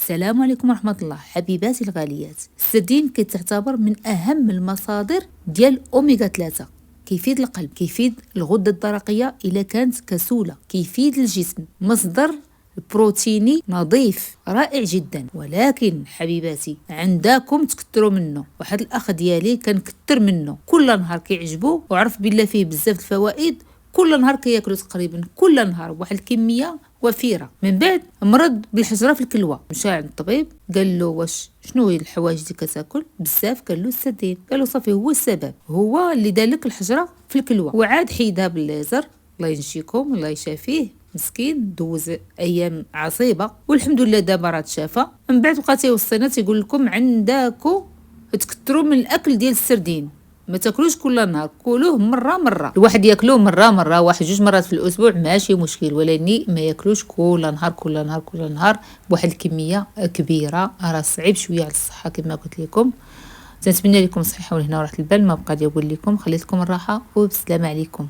السلام عليكم ورحمة الله. حبيباتي الغاليات، السردين كتعتبر من أهم المصادر ديال أوميغا 3، كيفيد القلب، كيفيد الغدة الدرقية إلا كانت كسولة، كيفيد الجسم، مصدر بروتيني نظيف رائع جدا. ولكن حبيباتي عندكم تكتروا منه. واحد الأخ ديالي كان كتر منه، كل نهار كيعجبو وعرف بالله فيه بزاف الفوائد، كل نهار كياكلو تقريبا كل نهار بواحد الكميه وفيره. من بعد مرض بالحجره في الكلوه، مشى عند الطبيب قال له واش شنو هي الحوايج اللي كتاكل بزاف؟ قال له السردين. قال له صافي، هو السبب، هو اللي دالك الحجره في الكلوه. وعاد حيدها بالليزر، الله ينجيكم الله يشافيه، مسكين دوز ايام عصيبه والحمد لله دابا راه تشافى. من بعد بقى تيوصينا تيقول لكم عندكم تكثروا من الاكل ديال السردين، ما تاكلوش كل نهار، كلوه مره. الواحد ياكلوه مره واحد 2 مرات في الاسبوع ماشي مشكل، ولكن ما ياكلوش كل نهار بواحد الكميه كبيره، راه صعيب شويه على الصحه كما قلت لكم. تنتمنى لكم الصحه والهنا وراحه البال. ما بقى لي نقول لكم، خليت لكم الراحه وبسلامه عليكم.